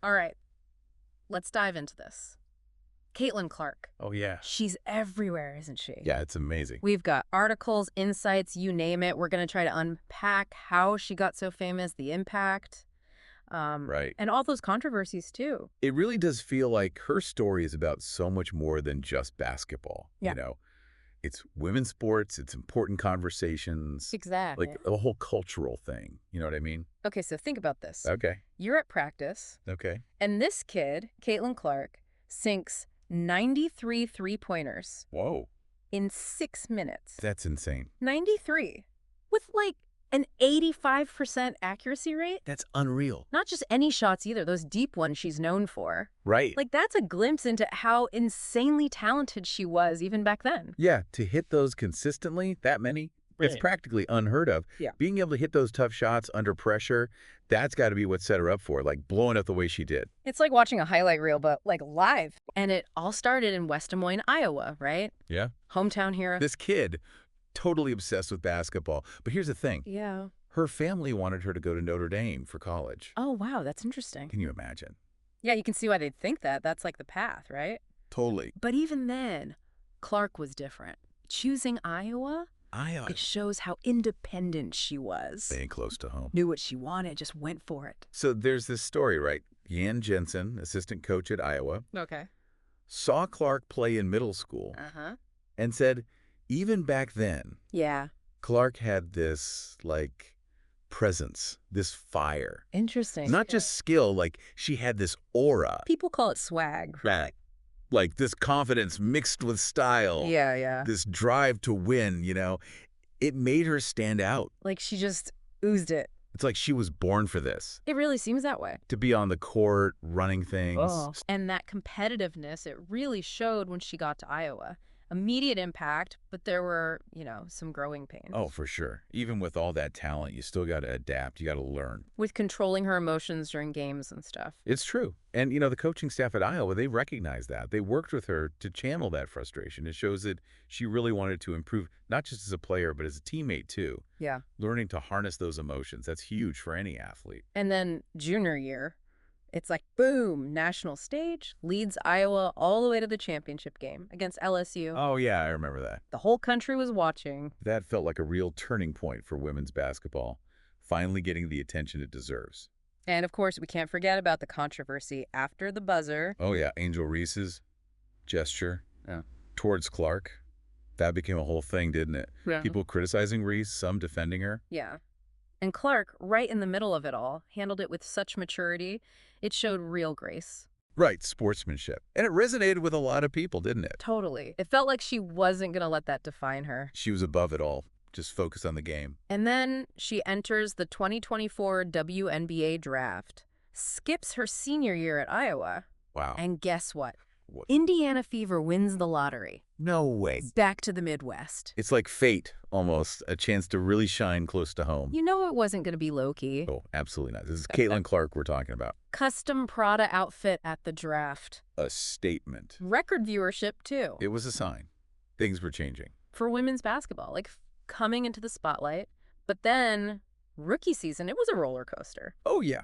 All right, let's dive into this. Caitlin Clark. Oh, yeah. She's everywhere, isn't she? Yeah, it's amazing. We've got articles, insights, you name it. We're going to try to unpack how she got so famous, the impact, Right. and all those controversies, too. It really does feel like her story is about so much more than just basketball. Yeah. It's women's sports, it's important conversations, Exactly. like a whole cultural thing. You know what I mean? Okay, so think about this. Okay. You're at practice, Okay. and this kid, Caitlin Clark, sinks 93 three-pointers Whoa. in 6 minutes. That's insane. 93. With, like, an 85% accuracy rate? That's unreal. Not just any shots either, those deep ones she's known for. Right. Like, that's a glimpse into how insanely talented she was even back then. Yeah, to hit those consistently, that many, it's Right. practically unheard of. Yeah. Being able to hit those tough shots under pressure, that's got to be what set her up for, like blowing up the way she did. It's like watching a highlight reel, but, like, live. And it all started in West Des Moines, Iowa, right? Yeah. Hometown hero. This kid, totally obsessed with basketball. But here's the thing. Yeah. Her family wanted her to go to Notre Dame for college. Oh, wow, that's interesting. Can you imagine? Yeah, you can see why they'd think that. That's like the path, right? Totally. But even then, Clark was different. Choosing Iowa, it shows how independent she was. Staying close to home. Knew what she wanted, just went for it. So there's this story, right? Jan Jensen, assistant coach at Iowa, Okay. saw Clark play in middle school Uh-huh. and said, even back then, Yeah. Clark had this, like, presence, this fire. Interesting. Not just skill, like, she had this aura. People call it swag. Right. Like, this confidence mixed with style. Yeah, yeah. This drive to win, It made her stand out. Like she just oozed it. It's like she was born for this. It really seems that way. To be on the court, running things. Oh. And that competitiveness, it really showed when she got to Iowa. Immediate impact, but there were, some growing pains. Oh, for sure. Even with all that talent, you still got to adapt. You got to learn. With controlling her emotions during games and stuff. It's true. And, the coaching staff at Iowa, they recognize that. They worked with her to channel that frustration. It shows that she really wanted to improve, not just as a player, but as a teammate, too. Yeah. Learning to harness those emotions. That's huge for any athlete. And then junior year, it's like, boom, national stage, leads Iowa all the way to the championship game against LSU. Oh, yeah, I remember that. The whole country was watching. That felt like a real turning point for women's basketball, finally getting the attention it deserves. And, of course, we can't forget about the controversy after the buzzer. Oh, yeah, Angel Reese's gesture towards Clark. That became a whole thing, didn't it? Yeah. People criticizing Reese, some defending her. Yeah. And Clark, right in the middle of it all, handled it with such maturity. It showed real grace. Right, sportsmanship. And it resonated with a lot of people, didn't it? Totally. It felt like she wasn't going to let that define her. She was above it all, just focused on the game. And then she enters the 2024 WNBA draft, skips her senior year at Iowa. Wow. And guess what? What? Indiana Fever wins the lottery. No way. Back to the Midwest. It's like fate, almost, a chance to really shine close to home. You know it wasn't going to be low-key. Oh, absolutely not. This is Caitlin Clark we're talking about. Custom Prada outfit at the draft. A statement. Record viewership, too. It was a sign. Things were changing. For women's basketball, like coming into the spotlight. But then, rookie season, it was a roller coaster. Oh, yeah.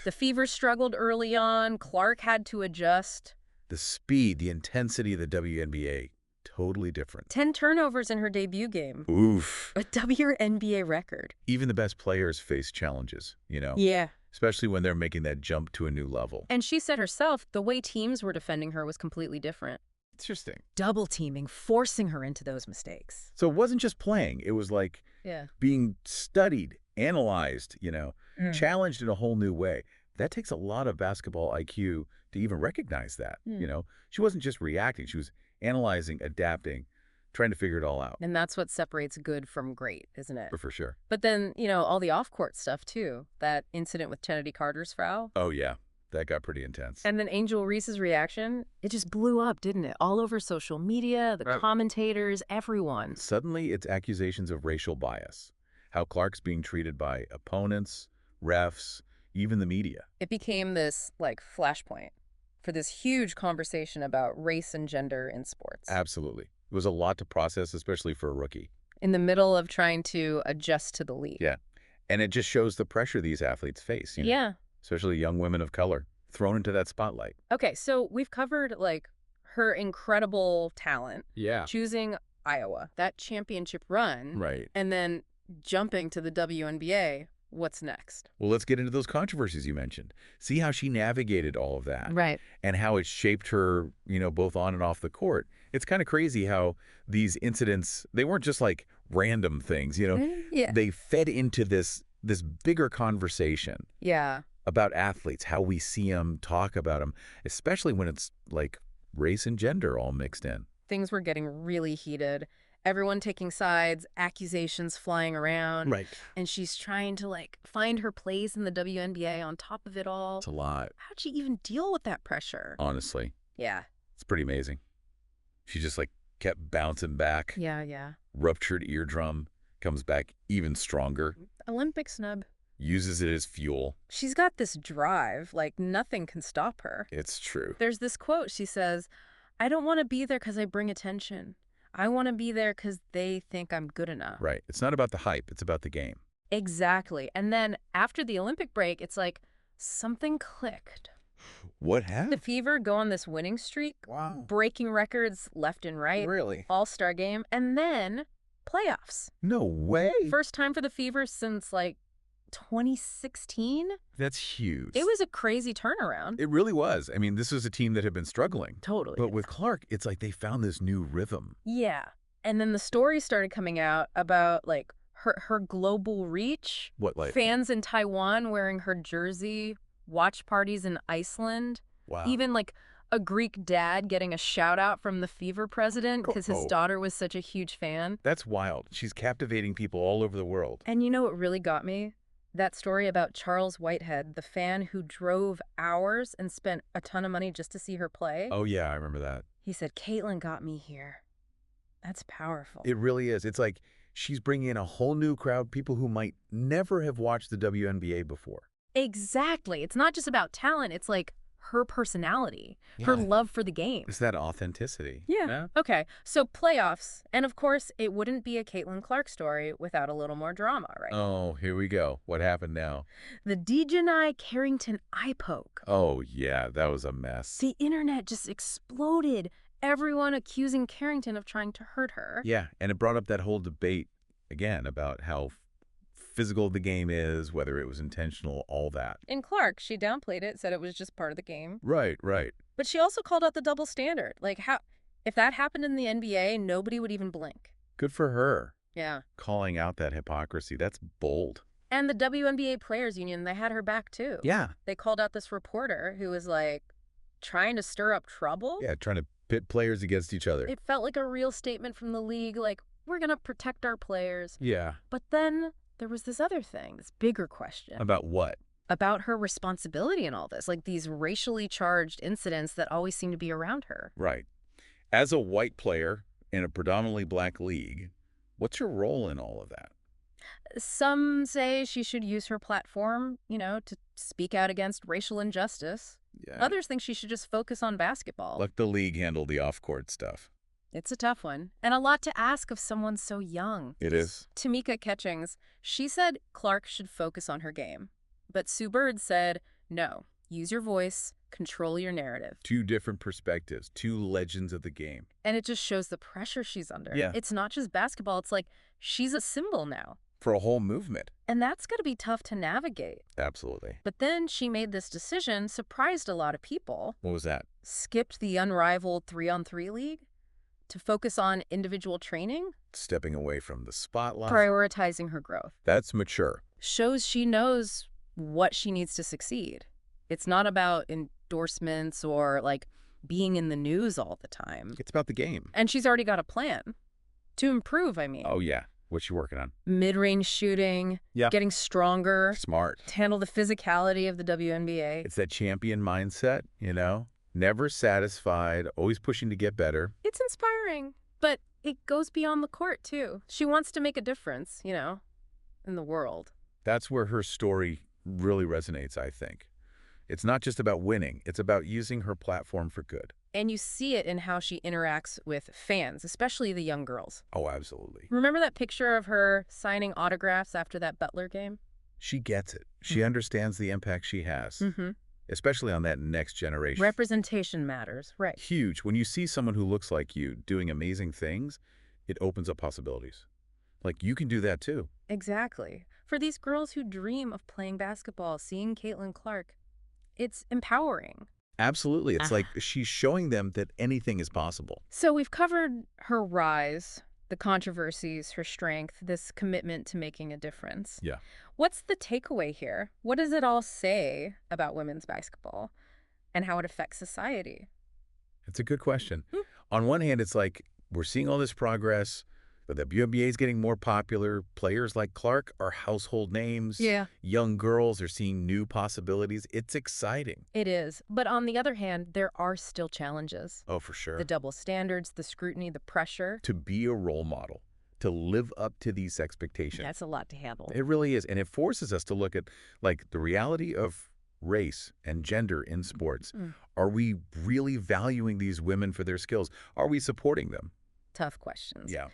The Fever struggled early on. Clark had to adjust. The speed, the intensity of the WNBA, totally different. 10 turnovers in her debut game. Oof. A WNBA record. Even the best players face challenges, Yeah. especially when they're making that jump to a new level. And she said herself, the way teams were defending her was completely different. Interesting. Double teaming, forcing her into those mistakes. So it wasn't just playing. It was like Yeah. being studied, analyzed, challenged in a whole new way. That takes a lot of basketball IQ to even recognize that, She wasn't just reacting. She was analyzing, adapting, trying to figure it all out. And that's what separates good from great, isn't it? For sure. But then, all the off-court stuff, too. That incident with Kennedy Carter's foul. Oh, yeah. That got pretty intense. And then Angel Reese's reaction, it just blew up, didn't it? All over social media, the commentators, everyone. Suddenly, it's accusations of racial bias. How Clark's being treated by opponents, refs, even the media. It became this, flashpoint for this huge conversation about race and gender in sports. Absolutely. It was a lot to process, especially for a rookie. In the middle of trying to adjust to the league. Yeah. And it just shows the pressure these athletes face, Yeah. especially young women of color. thrown into that spotlight. Okay, so we've covered, like, her incredible talent, Yeah. choosing Iowa, that championship run, Right. and then jumping to the WNBA. What's next? Well, let's get into those controversies you mentioned. See how she navigated all of that Right. and how it shaped her, both on and off the court. It's kind of crazy how these incidents, they weren't just like random things. Yeah. They fed into this bigger conversation Yeah. about athletes, how we see them, talk about them, especially when it's like race and gender all mixed in. Things were getting really heated. Everyone taking sides, accusations flying around. Right. And she's trying to, like, find her place in the WNBA on top of it all. It's a lot, How'd she even deal with that pressure? honestly. Yeah. It's pretty amazing. She just like kept bouncing back, Yeah. ruptured eardrum, comes back even stronger, Olympic snub. uses it as fuel. She's got this drive, like nothing can stop her. It's true. There's this quote, she says, I don't want to be there because I bring attention. I want to be there because they think I'm good enough. Right. It's not about the hype. It's about the game. Exactly. And then after the Olympic break, it's like something clicked. What The happened? Fever go on this winning streak, Wow. breaking records left and right, Really? all-star game, and then playoffs. No way. First time for the Fever since, like, 2016? That's huge. It was a crazy turnaround. It really was. I mean, this was a team that had been struggling. Totally. But with Clark, it's like they found this new rhythm. Yeah. And then the stories started coming out about, like, her global reach. What, like? Fans in Taiwan wearing her jersey, watch parties in Iceland. Wow. Even, like, a Greek dad getting a shout-out from the Fever president because his Oh. daughter was such a huge fan. That's wild. She's captivating people all over the world. And you know what really got me? That story about Charles Whitehead, the fan who drove hours and spent a ton of money just to see her play. Oh, yeah, I remember that. He said, Caitlin got me here. That's powerful. It really is. It's like she's bringing in a whole new crowd, people who might never have watched the WNBA before. Exactly. It's not just about talent. It's like her personality, her Yeah. love for the game. It's that authenticity. Yeah. Okay. So playoffs. And of course, it wouldn't be a Caitlin Clark story without a little more drama, right? Oh, here we go. What happened now? The DeJani Carrington eye poke. Oh, yeah, that was a mess. The internet just exploded. Everyone accusing Carrington of trying to hurt her. Yeah, and it brought up that whole debate, again, about how physical the game is, whether it was intentional, all that. In Clark, she downplayed it, said it was just part of the game. Right, right. But she also called out the double standard. Like, how, if that happened in the NBA, nobody would even blink. Good for her. Yeah. Calling out that hypocrisy. That's bold. And the WNBA Players Union, they had her back too. Yeah. They called out this reporter who was like trying to stir up trouble. Yeah, trying to pit players against each other. It felt like a real statement from the league, like, we're going to protect our players. Yeah. But then there was this other thing, this bigger question. About what? About her responsibility in all this, like these racially charged incidents that always seem to be around her. Right. As a white player in a predominantly black league, what's your role in all of that? Some say she should use her platform, to speak out against racial injustice. Yeah. Others think she should just focus on basketball. Let the league handle the off-court stuff. It's a tough one, and a lot to ask of someone so young. It is. Tamika Catchings, she said Clark should focus on her game. But Sue Bird said, no, use your voice, control your narrative. Two different perspectives, two legends of the game. And it just shows the pressure she's under. Yeah. It's not just basketball. It's like she's a symbol now. For a whole movement. And that's going to be tough to navigate. Absolutely. But then she made this decision, surprised a lot of people. What was that? Skipped the unrivaled 3-on-3 league to focus on individual training. Stepping away from the spotlight. Prioritizing her growth. That's mature. Shows she knows what she needs to succeed. It's not about endorsements or, like, being in the news all the time. It's about the game. And she's already got a plan. To improve, I mean. Oh, yeah. What you working on? Mid-range shooting, Yeah. getting stronger, Smart. to handle the physicality of the WNBA. It's that champion mindset, Never satisfied, always pushing to get better. It's inspiring, but it goes beyond the court, too. She wants to make a difference, in the world. That's where her story really resonates, I think. It's not just about winning. It's about using her platform for good. And you see it in how she interacts with fans, especially the young girls. Oh, absolutely. Remember that picture of her signing autographs after that Butler game? She gets it. She understands the impact she has. Mm-hmm. especially on that next generation. Representation matters, right. Huge. When you see someone who looks like you doing amazing things, it opens up possibilities. Like, you can do that too. Exactly. For these girls who dream of playing basketball, seeing Caitlin Clark, it's empowering. Absolutely. It's like Ah. she's showing them that anything is possible. So we've covered her rise, the controversies, her strength, this commitment to making a difference. Yeah. What's the takeaway here? What does it all say about women's basketball and how it affects society? It's a good question. Hmm. On one hand, it's like we're seeing all this progress. The WNBA is getting more popular. Players like Clark are household names. Yeah. Young girls are seeing new possibilities. It's exciting. It is. But on the other hand, there are still challenges. Oh, for The sure. double standards, the scrutiny, the pressure. To be a role model, to live up to these expectations. That's a lot to handle. It really is. And it forces us to look at, like, the reality of race and gender in sports. Mm. Are we really valuing these women for their skills? Are we supporting them? Tough questions. Yeah.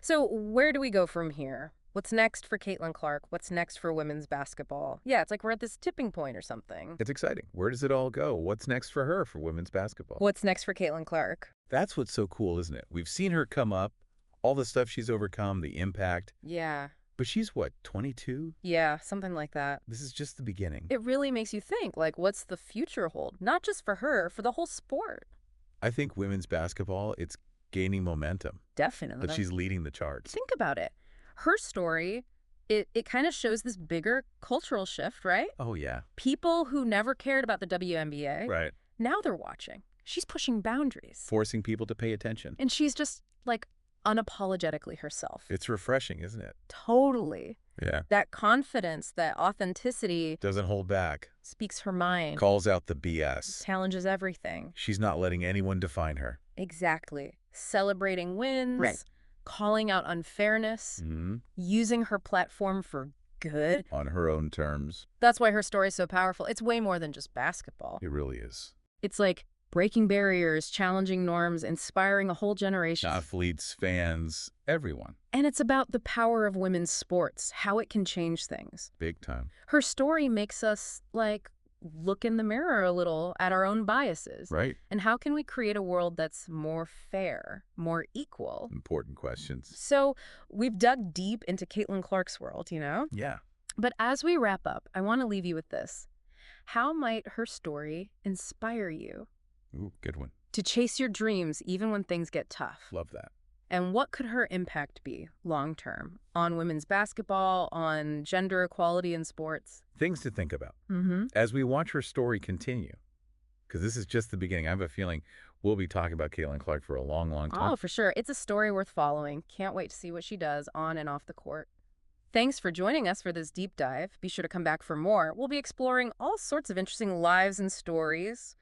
So where do we go from here? What's next for Caitlin Clark? What's next for women's basketball? Yeah, it's like we're at this tipping point or something. It's exciting. Where does it all go? What's next for her for women's basketball? What's next for Caitlin Clark? That's what's so cool, isn't it? We've seen her come up, all the stuff she's overcome, the impact. Yeah. But she's what, 22? Yeah, something like that. This is just the beginning. It really makes you think, like, what's the future hold? Not just for her, for the whole sport. I think women's basketball, it's gaining momentum, Definitely. that she's leading the charts. Think about it. Her story, it kind of shows this bigger cultural shift, right? Oh, yeah. People who never cared about the WNBA, Right. now they're watching. She's pushing boundaries. Forcing people to pay attention. And she's just, like, unapologetically herself. It's refreshing, isn't it? Totally. Yeah. That confidence, that authenticity Doesn't hold back. speaks her mind, Calls out the BS. challenges everything. She's not letting anyone define her. Exactly. Celebrating wins, Right. calling out unfairness, Hmm. using her platform for good. On her own terms. That's why her story is so powerful. It's way more than just basketball. It really is. It's like breaking barriers, challenging norms, inspiring a whole generation. Athletes, fans, everyone. And it's about the power of women's sports, how it can change things. Big time. Her story makes us, like, look in the mirror a little at our own biases. Right? And how can we create a world that's more fair, more equal? Important questions. So we've dug deep into Caitlin Clark's world, you know? Yeah. But as we wrap up, I want to leave you with this. How might her story inspire you Ooh, good one. to chase your dreams even when things get tough? Love that. And what could her impact be long-term on women's basketball, on gender equality in sports? Things to think about Mm-hmm. as we watch her story continue. Because this is just the beginning. I have a feeling we'll be talking about Caitlin Clark for a long, long time. Oh, for sure. It's a story worth following. Can't wait to see what she does on and off the court. Thanks for joining us for this deep dive. Be sure to come back for more. We'll be exploring all sorts of interesting lives and stories